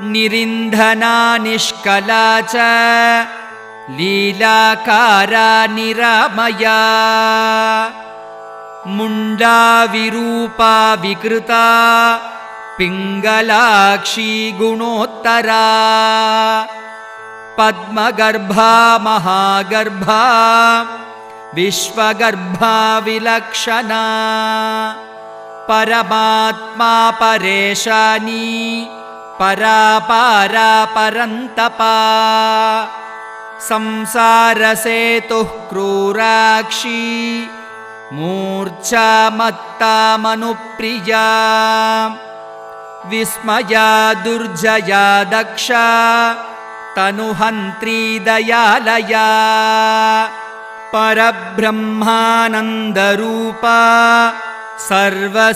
निरिन्धना निष्कला च लीलाकारा निरामया मुण्डा विरूपा विकृता पिङ्गलाक्षी गुणोत्तरा पद्मगर्भा महागर्भा विश्वगर्भा विलक्षणा परमात्मा परेशानी परापारा परन्तपा संसारसेतुः क्रूराक्षी मूर्छा मत्ता मनुप्रिया विस्मया दुर्जया दक्षा तनुहन्त्री दयालया परब्रह्मानन्दरूपा सर्वसिद्धिविधायिनी।